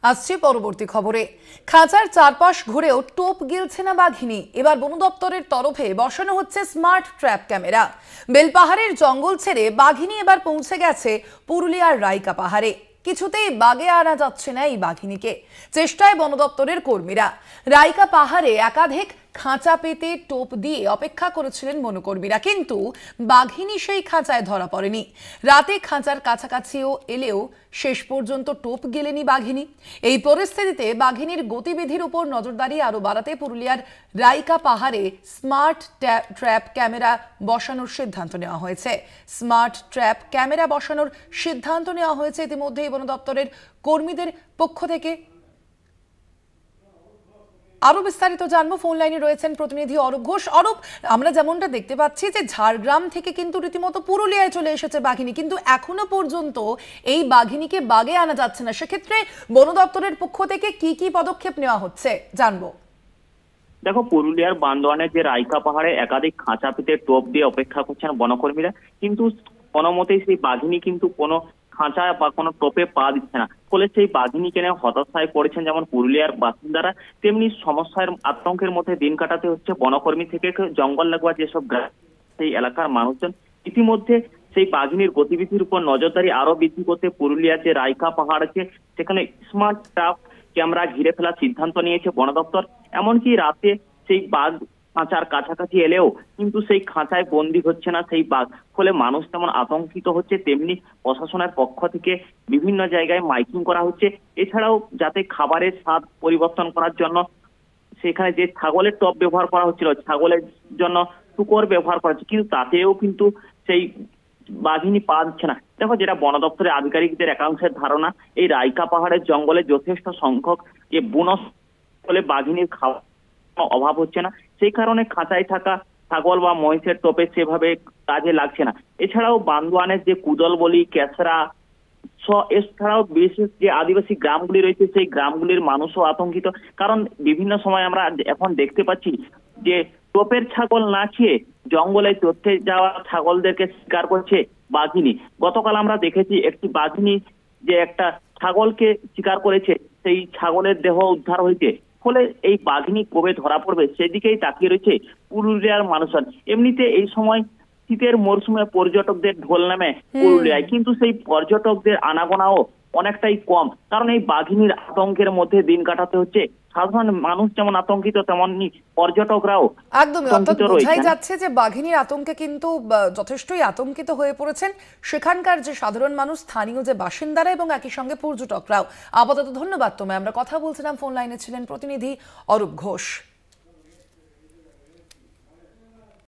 আসছে পরবর্তী খবরে। খাঁচার চারপাশ ঘুরেও টোপ গিলছে না বাঘিনী। এবার বন দপ্তরের তরফে বসানো হচ্ছে স্মার্ট ট্র্যাপ ক্যামেরা। বেলপাহাড়ের জঙ্গল ছেড়ে বাঘিনী এবার পৌঁছে গেছে পুরুলিয়ার রাইকা পাহাড়ে। কিছুতেই বাগে আনা যাচ্ছে না এই বাঘিনীকে। চেষ্টায় বন দপ্তরের কর্মীরা। রাইকা পাহাড়ে একাধিক খাঁচা পেতে টোপ দিয়ে অপেক্ষা করেছিলেন বনকর্মীরা, কিন্তু বাঘিনী সেই খাঁচায় ধরা পড়েনি। রাতে খাঁচার কাছাকাছিও এলেও শেষ পর্যন্ত টোপ গেলেনি বাঘিনী। এই পরিস্থিতিতে বাঘিনীর গতিবিধির উপর নজরদারি আরো বাড়াতে পুরুলিয়ার রাইকা পাহাড়ে স্মার্ট ট্র্যাপ ক্যামেরা বসানোর সিদ্ধান্ত নেওয়া হয়েছে। স্মার্ট ট্র্যাপ ক্যামেরা বসানোর সিদ্ধান্ত নেওয়া হয়েছে ইতিমধ্যেই বন দপ্তরের কর্মীদের পক্ষ থেকে। আরো বিস্তারিত জানবো, ফোন লাইনে রয়েছেন প্রতিনিধি অরূপ ঘোষ। অরূপ, আমরা যেমনটা দেখতে পাচ্ছি যে ঝাড়গ্রাম থেকে কিন্তু রীতিমতো পুরুলিয়ায় চলে এসেছে বাঘিনী, কিন্তু এখনো পর্যন্ত এই বাঘিনীকে বাগে আনা যাচ্ছে না। সেক্ষেত্রে বন দপ্তরের পক্ষ থেকে কি কি পদক্ষেপ নেওয়া হচ্ছে জানবো। দেখো, পুরুলিয়ার বান্দোয়ানের যে রাইকা পাহাড়ে একাধিক খাঁচা পেতে টোপ দিয়ে অপেক্ষা করছেন বনকর্মীরা, কিন্তু কোনো মতেই সেই বাঘিনী কিন্তু কোনো খাঁচা বা কোনো টোপে পা দিচ্ছে না। ফলে সেই বাঘিনীকে নিয়ে হতাশায় পড়েছেন যেমন পুরুলিয়ার বাসিন্দারা, তেমনি সমস্যার আতঙ্কের মধ্যে দিন কাটাতে হচ্ছে বনকর্মী থেকে জঙ্গল লাগোয়া যেসব সেই এলাকার মানুষজন। ইতিমধ্যে সেই বাঘিনীর গতিবিধির উপর নজরদারি আরো বৃদ্ধি করতে পুরুলিয়ার যে রাইকা পাহাড় আছে সেখানে স্মার্ট ট্র্যাপ ক্যামেরা ঘিরে ফেলার সিদ্ধান্ত নিয়েছে বন দপ্তর। এমনকি রাতে সেই বাঘ খাঁচার কাছাকাছি এলেও কিন্তু সেই খাঁচায় বন্দি হচ্ছে না সেই বাঘ। ফলে মানুষ যেমন আতঙ্কিত হচ্ছে, তেমনি প্রশাসনের পক্ষ থেকে বিভিন্ন জায়গায় মাইকিং করা হচ্ছে। এছাড়াও যাতে খাবারের স্বাদ পরিবর্তন করার জন্য সেখানে যে ছাগলের টপ ব্যবহার করা হচ্ছিল, ছাগলের জন্য শুকর ব্যবহার করা হচ্ছে, কিন্তু তাতেও কিন্তু সেই বাঘিনী পা দিচ্ছে না। দেখো, যেটা বন দপ্তরের আধিকারিকদের একাংশের ধারণা, এই রাইকা পাহাড়ের জঙ্গলে যথেষ্ট সংখ্যক বুনো ফলে বাঘিনীর খাওয়া অভাব হচ্ছে না। সেই কারণে খাঁচায় থাকা ছাগল বা মহিষের টোপে সেভাবে কাজে লাগছে না। এছাড়াও বান্দোয়ানের যে কুদলবলি, কেসরা এছাড়াও বিশেষ যে আদিবাসী গ্রামগুলি রয়েছে সেই গ্রামগুলির মানুষও আতঙ্কিত। কারণ বিভিন্ন সময় আমরা এখন দেখতে পাচ্ছি যে টোপের ছাগল না খেয়ে জঙ্গলে চড়তে যাওয়া ছাগলদেরকে শিকার করছে বাঘিনী। গতকাল আমরা দেখেছি একটি বাঘিনী যে একটা ছাগলকে শিকার করেছে, সেই ছাগলের দেহ উদ্ধার হয়েছে। ফলে এই বাঘিনী কবে ধরা পড়বে সেদিকেই তাকিয়ে রয়েছে পুরুলিয়ার মানুষজন। এমনিতে এই সময় শীতের মরশুমে পর্যটকদের ঢল নামে পুরুলিয়ায়, কিন্তু সেই পর্যটকদের আনাগোনাও অনেকটাই কম। কারণ এই বাঘিনীর আতঙ্কের মধ্যে দিন কাটাতে হচ্ছে। সাধারণ মানুষ যেমন আতঙ্কিত, তেমনি পর্যটকরাও একদমই। অর্থাৎ বোঝাই যাচ্ছে যে বাঘিনীর আতঙ্কে কিন্তু যথেষ্টই আতঙ্কিত হয়ে পড়েছেন সেখানকার যে সাধারণ মানুষ, স্থানীয় যে বাসিন্দারা এবং একই সঙ্গে পর্যটকরাও। আপাতত ধন্যবাদ তোমায়। আমরা কথা বলছিলাম, ফোন লাইনে ছিলেন প্রতিনিধি অরূপ ঘোষ।